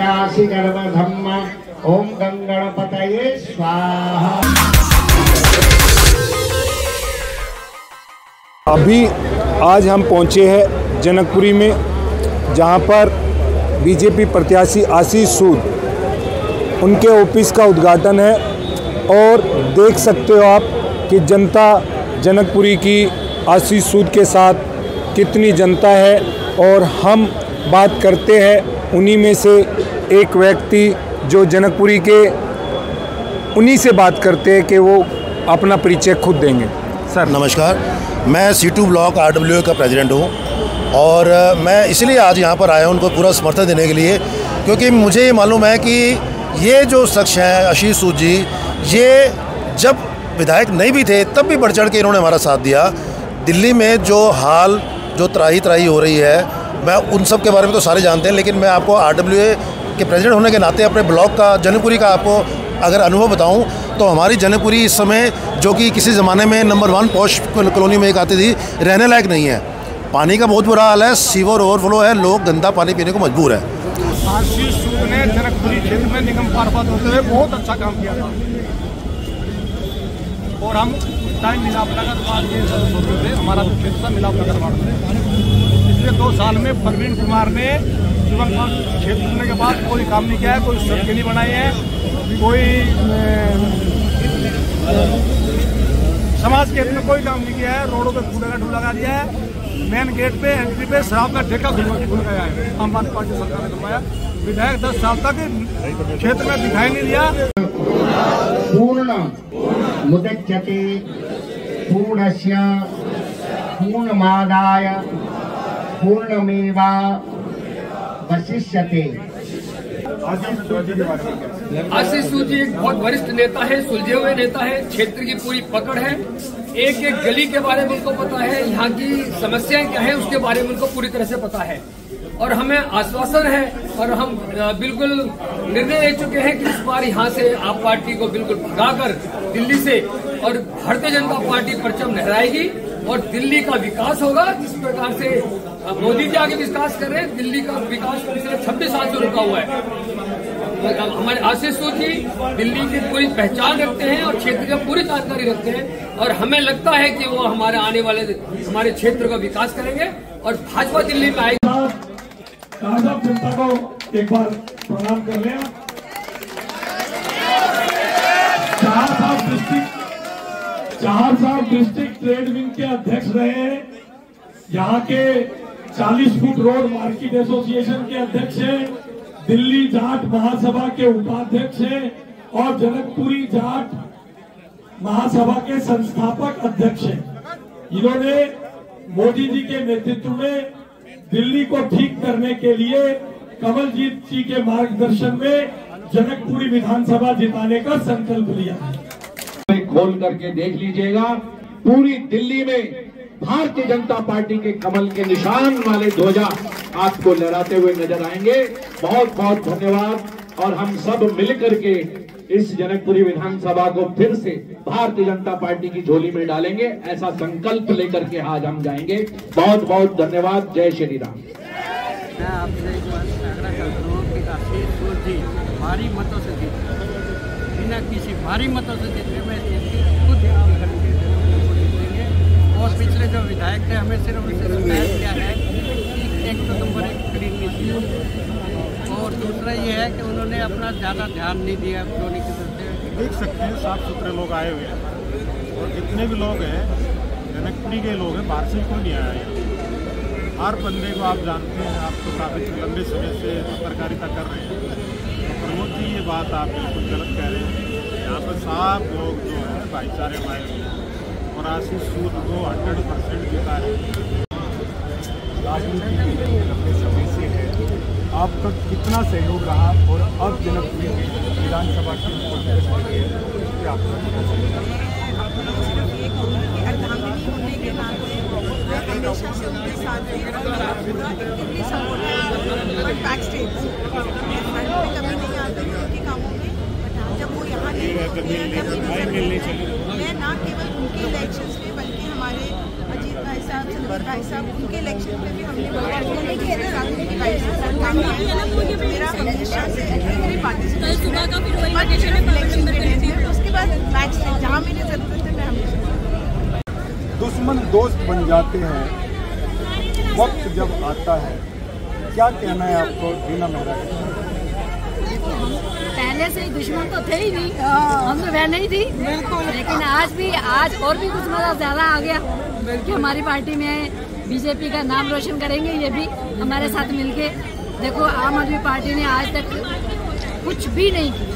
राशि गर्भधम्म ओम गंगणपतये स्वाहा। अभी आज हम पहुंचे हैं जनकपुरी में, जहां पर बीजेपी प्रत्याशी आशीष सूद उनके ऑफिस का उद्घाटन है और देख सकते हो आप कि जनता जनकपुरी की आशीष सूद के साथ कितनी जनता है। और हम बात करते हैं उन्हीं में से एक व्यक्ति जो जनकपुरी के, उन्हीं से बात करते हैं कि वो अपना परिचय खुद देंगे। सर नमस्कार, मैं C2 ब्लॉक RWA का प्रेसिडेंट हूँ और मैं इसलिए आज यहाँ पर आया हूँ उनको पूरा समर्थन देने के लिए, क्योंकि मुझे ये मालूम है कि ये जो शख्स हैं आशीष सूद जी, ये जब विधायक नहीं भी थे तब भी बढ़ चढ़ के इन्होंने हमारा साथ दिया। दिल्ली में जो हाल जो त्राही हो रही है, मैं उन सब के बारे में तो सारे जानते हैं, लेकिन मैं आपको RWA के प्रेसिडेंट होने के नाते अपने ब्लॉक का, जनकपुरी का आपको अगर अनुभव बताऊं तो हमारी जनकपुरी इस समय, जो कि किसी ज़माने में नंबर 1 पॉश कॉलोनी में एक आती थी, रहने लायक नहीं है। पानी का बहुत बुरा हाल है, सीवर ओवरफ्लो है, लोग गंदा पानी पीने को मजबूर है। आशीष सूद ने जनकपुरी क्षेत्र में निगम पार्षद होते हुए बहुत अच्छा काम किया था और हम टाइम मिलापनगर वार्ड के सदस्य होते थे। हमारा जो क्षेत्र था मिलापनगर वार्ड में, पिछले 2 साल में प्रवीण कुमार ने जीवनपाल क्षेत्र होने के बाद कोई काम नहीं किया है, कोई सड़कें नहीं बनाई है, कोई समाज के हित में कोई काम नहीं किया है। रोडों पे कूड़े का ढूंढ लगा दिया है, मेन गेट पे एंट्री पे शराब का ठेका खुल गया है। आम आदमी पार्टी सरकार ने करवाया। विधायक 10 साल तक क्षेत्र में दिखाई नहीं दिया। पूर्ण मुदच्यते पूर्णस्य पूर्णमादाय पूर्णमेवा वशिष्यते। आशीष सूद जी एक बहुत वरिष्ठ नेता है, सुलझे हुए नेता है, क्षेत्र की पूरी पकड़ है, एक एक गली के बारे में उनको पता है, यहाँ की समस्याएं क्या है उसके बारे में उनको पूरी तरह से पता है। और हमें आश्वासन है और हम बिल्कुल निर्णय ले चुके हैं कि इस बार यहाँ से आप पार्टी को बिल्कुल भगाकर दिल्ली से और भारतीय जनता पार्टी परचम लहराएगी और दिल्ली का विकास होगा। जिस प्रकार से मोदी जी आगे विकास कर रहे हैं, दिल्ली का विकास पिछले 26 साल से रुका हुआ है। हमारे आशीष सूद जी दिल्ली की पूरी पहचान रखते हैं और क्षेत्र की पूरी जानकारी रखते हैं और हमें लगता है कि वो हमारे आने वाले हमारे क्षेत्र का विकास करेंगे और भाजपा दिल्ली में आएगी। जनता को एक बार प्रणाम कर लें। चार साहब डिस्ट्रिक्ट ट्रेड विंग के अध्यक्ष रहे हैं, यहाँ के 40 फुट रोड मार्केट एसोसिएशन के अध्यक्ष हैं, दिल्ली जाट महासभा के उपाध्यक्ष हैं और जनकपुरी जाट महासभा के संस्थापक अध्यक्ष हैं। इन्होंने मोदी जी के नेतृत्व में दिल्ली को ठीक करने के लिए कमलजीत जी के मार्गदर्शन में जनकपुरी विधानसभा जिताने का संकल्प लिया है। खोल करके देख लीजिएगा, पूरी दिल्ली में भारतीय जनता पार्टी के कमल के निशान वाले ध्वजा आपको लहराते हुए नजर आएंगे। बहुत बहुत धन्यवाद। और हम सब मिलकर के इस जनकपुरी विधानसभा को फिर से भारतीय जनता पार्टी की झोली में डालेंगे, ऐसा संकल्प लेकर के आज हम जाएंगे। बहुत बहुत धन्यवाद। जय श्री राम। मैं आपसे आग्रह करता हूँ कि आशीष सूद जी भारी मतों से जीते, बिना किसी भारी मतों से जीतने में खुद जीतेंगे। और पिछले जो विधायक थे हमें सिर्फ किया है कि 1 नंबर 1 ग्रीन नीति, और दूसरा ये है कि उन्होंने अपना ज़्यादा ध्यान नहीं दिया धोनी की तरफ से। देख सकते हैं साफ सुथरे लोग आए हुए हैं और जितने भी लोग हैं जनकपुरी के लोग हैं, बाहर से क्यों नहीं आया है। हर बंदे को आप जानते हैं, आप तो काफ़ी लंबे समय से पत्रकारिता कर रहे हैं। तो प्रमोद जी ये बात आप बिल्कुल गलत कह रहे हैं। यहाँ पर साफ लोग जो है भाईचारे में आए हुए हैं और आशीष सूद को 100% जीता है। राजनीति लंबे समय से है, आपका कितना सहयोग रहा और अब जनकपुरी विधानसभा की अर्धांगिनी होने के नाते मैं हमेशा से उनके साथ बैक स्टेज फ्रंट पे कभी नहीं आती उनके कामों में, जब वो यहाँ मैं ना केवल उनके इलेक्शंस में बल्कि हमारे अजीत भाई साहब, संदीप भाई साहब, उनके इलेक्शन में भी हमने राजनीति मेरा हमेशा से पार्टिसिपेट सुबह का फिर वही लोकेशन है, उसके बाद मैच जहाँ मेरी जरूरत है मैं हमेशा। दुश्मन दोस्त बन जाते हैं वक्त जब आता है, क्या कहना है आपको रीना मेहरा? पहले से ही दुश्मन तो थे ही नहीं, हम तो बहन ही थी बिल्कुल, लेकिन आज और भी कुछ मजा ज्यादा आ गया कि हमारी पार्टी में बीजेपी का नाम रोशन करेंगे ये भी हमारे साथ मिलके। देखो आम आदमी पार्टी ने आज तक कुछ भी नहीं किया,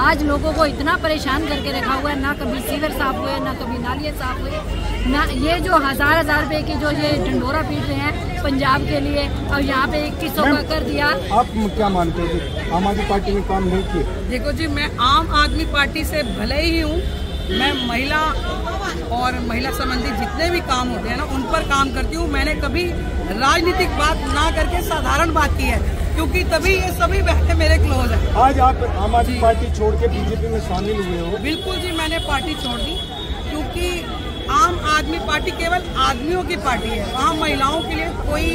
आज लोगों को इतना परेशान करके रखा हुआ है, ना कभी सीवर साफ हुए, ना कभी नालियाँ साफ हुए, ना ये जो हजार रुपए की जो ये ढंडोरा पीट रहे हैं पंजाब के लिए, और यहाँ पे 2100 का कर दिया। आप क्या मानते हो कि आम आदमी पार्टी ने काम नहीं किए? देखो जी, मैं आम आदमी पार्टी से भले ही हूँ, मैं महिला और महिला संबंधी जितने भी काम होते हैं ना उन पर काम करती हूँ। मैंने कभी राजनीतिक बात ना करके साधारण बात की है, क्योंकि तभी ये सभी बहनें मेरे क्लोज हैं। आज आप आम आदमी पार्टी छोड़ के बीजेपी में शामिल हुए हो? बिल्कुल जी, मैंने पार्टी छोड़ दी, क्योंकि आम आदमी पार्टी केवल आदमियों की पार्टी है, वहाँ महिलाओं के लिए कोई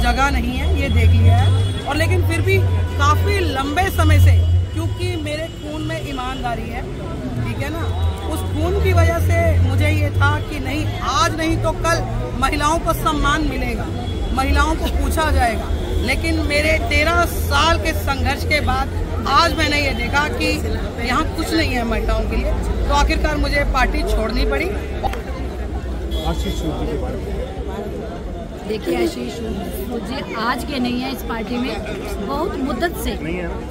जगह नहीं है, ये देख लिया है। और लेकिन फिर भी काफी लंबे समय से, क्योंकि मेरे खून में ईमानदारी है, ठीक है ना, उस खून की वजह से मुझे ये था कि नहीं, आज नहीं तो कल महिलाओं को सम्मान मिलेगा, महिलाओं को पूछा जाएगा। लेकिन मेरे 13 साल के संघर्ष के बाद आज मैंने ये देखा कि यहाँ कुछ नहीं है महिलाओं के लिए, तो आखिरकार मुझे पार्टी छोड़नी पड़ी। आशीष सूद जी के बारे में देखिए, आशीष सूद जी आज के नहीं है इस पार्टी में, बहुत मुद्दत से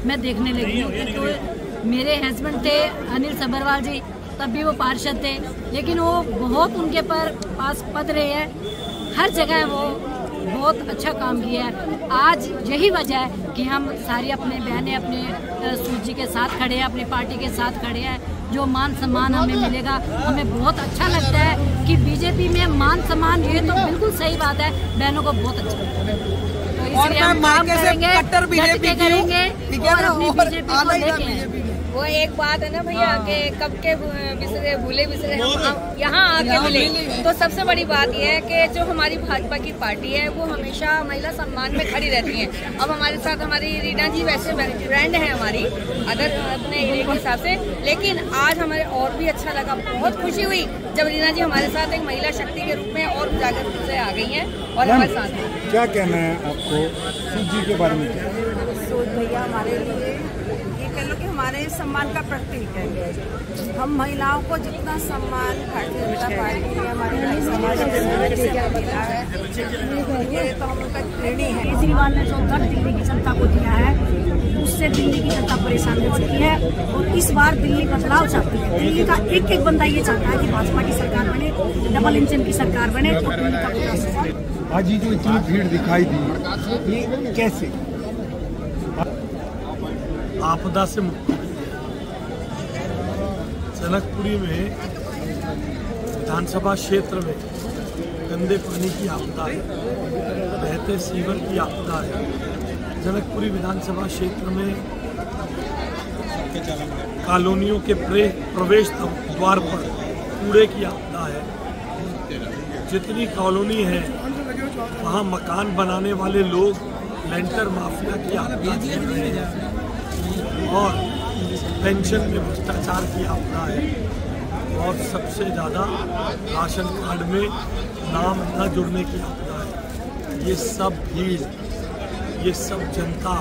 मैं देखने लगी हूँ। तो मेरे हस्बैंड थे अनिल सब्बरवाल जी, तब भी वो पार्षद थे, लेकिन वो बहुत उनके पास पद रहे हैं, हर जगह वो बहुत अच्छा काम किया है। आज यही वजह है कि हम सारी अपने बहनें अपने सूद जी के साथ खड़े हैं, अपनी पार्टी के साथ खड़े हैं। जो मान सम्मान हमें मिलेगा, हमें बहुत अच्छा लगता है कि बीजेपी में मान सम्मान, ये तो बिल्कुल सही बात है, बहनों को बहुत अच्छा लगता है। तो इसलिए हम काम करेंगे, डट के करेंगे और अपनी बीजेपी को लेके। वो एक बात है ना भैया कि कब के बिसरे भूले बिसरे हम यहाँ आके मिले, तो सबसे बड़ी बात यह है कि जो हमारी भाजपा की पार्टी है वो हमेशा महिला सम्मान में खड़ी रहती है। अब हमारे साथ हमारी रीना जी वैसे फ्रेंड है हमारी, अगर अपने एरिया के हिसाब से, लेकिन आज हमें और भी अच्छा लगा, बहुत खुशी हुई जब रीना जी हमारे साथ एक महिला शक्ति के रूप में और उजागर रूप से आ गई हैं और हमारे साथ हैं। क्या कहना है आपको सूद जी के बारे में? सूद भैया हमारे लिए कह लो कि हमारे सम्मान का प्रतीक है। हम महिलाओं को जितना सम्मान भारतीय जनता पार्टी ने हमारे समाज से मिला है, ये तो हम उनका ऋणी है। केजरीवाल ने जो दर दिल्ली की जनता को दिया है, उससे दिल्ली की जनता परेशान हो चुकी है और इस बार दिल्ली बदलाव चाहती है। दिल्ली का एक बंदा ये चाहता है कि भाजपा की सरकार बने, डबल इंजन की सरकार बने, और दिल्ली का पूरा। आज ये जो इतनी भीड़ दिखाई दी, ये कैसे? आपदा से मुक्ति। जनकपुरी में विधानसभा क्षेत्र में गंदे पानी की आपदा है, बहते सीवर की आपदा है। जनकपुरी विधानसभा क्षेत्र में कॉलोनियों के प्रवेश द्वार पर कूड़े की आपदा है। जितनी कॉलोनी है वहाँ मकान बनाने वाले लोग लेंटर माफिया की आपदा झेल रहे हैं और पेंशन में भ्रष्टाचार की आपदा है, और सबसे ज़्यादा राशन कार्ड में नाम न जुड़ने की आपदा है। ये सब भीड़, ये सब जनता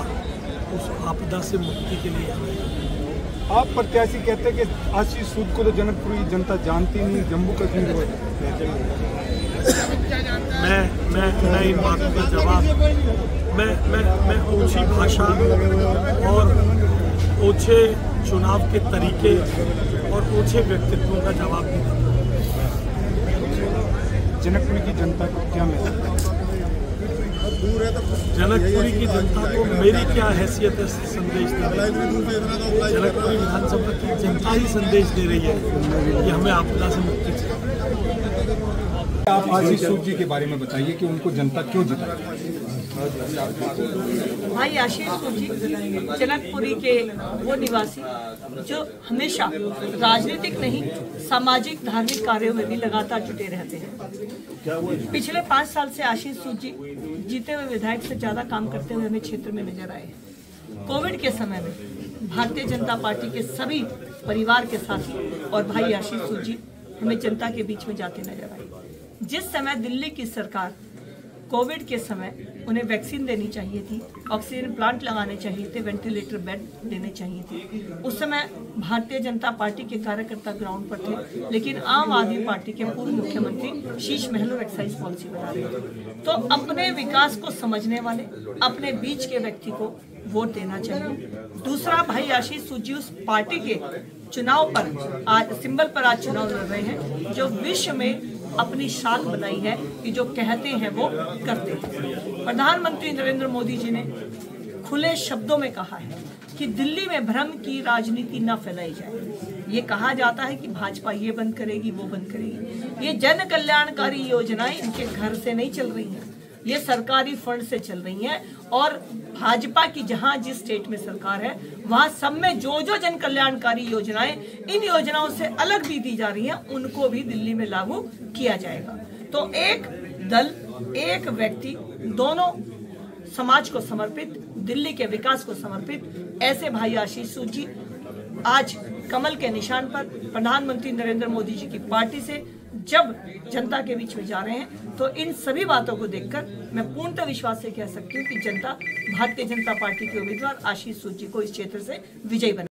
उस आपदा से मुक्ति के लिए है। आप प्रत्याशी कहते हैं कि आशीष सूद को तो जनकपुरी जनता जानती नहीं, जम्मू कश्मीर मैं इन बातों का जवाब मैं ऊंची भाषा और ऊंचे चुनाव के तरीके और ऊंचे व्यक्तित्वों का जवाब नहीं देता। जनकपुरी की जनता को क्या मिला? जनकपुरी की जनता को मेरी क्या हैसियत है संदेश देने की? जनकपुरी विधानसभा की जनता ही संदेश दे रही है कि हमें आपदा से मुक्ति चाहिए। आप आशीष सूद जी के बारे में बताइए कि उनको जनता क्यों जिताई? भाई आशीष सूद जी जनकपुरी के वो निवासी जो हमेशा राजनीतिक नहीं, सामाजिक धार्मिक कार्यों में भी लगातार जुटे रहते हैं। पिछले 5 साल से आशीष सूद जी जीते हुए विधायक से ज्यादा काम करते हुए हमें क्षेत्र में नजर आए। कोविड के समय में भारतीय जनता पार्टी के सभी परिवार के साथी और भाई आशीष सूद जी हमें जनता के बीच में जाते नजर आए। जिस समय दिल्ली की सरकार कोविड के समय उन्हें वैक्सीन देनी चाहिए थी, ऑक्सीजन प्लांट लगाने चाहिए थे, वेंटिलेटर बेड देने चाहिए थे, उस समय भारतीय जनता पार्टी के कार्यकर्ता ग्राउंड पर थे, लेकिन आम आदमी पार्टी के पूर्व मुख्यमंत्री शीश महल और एक्साइज पॉलिसी बना रहे थे। तो अपने विकास को समझने वाले अपने बीच के व्यक्ति को वोट देना चाहिए। दूसरा, भाई आशीष सूद जी उस पार्टी के चुनाव पर आज सिंबल पर आज चुनाव लड़ रहे हैं जो विश्व में अपनी शान बनाई है कि जो कहते हैं वो करते हैं। प्रधानमंत्री नरेंद्र मोदी जी ने खुले शब्दों में कहा है कि दिल्ली में भ्रम की राजनीति न फैलाई जाए। ये कहा जाता है कि भाजपा ये बंद करेगी, वो बंद करेगी। ये जन कल्याणकारी योजनाएं इनके घर से नहीं चल रही हैं, ये सरकारी फंड से चल रही हैं। और भाजपा की जहां जिस स्टेट में सरकार है वहां सब में जो जो जन कल्याणकारी योजनाएं इन योजनाओं से अलग भी दी जा रही हैं उनको भी दिल्ली में लागू किया जाएगा। तो एक दल, एक व्यक्ति, दोनों समाज को समर्पित, दिल्ली के विकास को समर्पित ऐसे भाई आशीष सूद जी आज कमल के निशान पर प्रधानमंत्री नरेंद्र मोदी जी की पार्टी से जब जनता के बीच में जा रहे हैं तो इन सभी बातों को देखकर मैं पूर्णतः विश्वास से कह सकती हूँ कि जनता भारतीय जनता पार्टी के उम्मीदवार आशीष सूद जी को इस क्षेत्र से विजयी बना।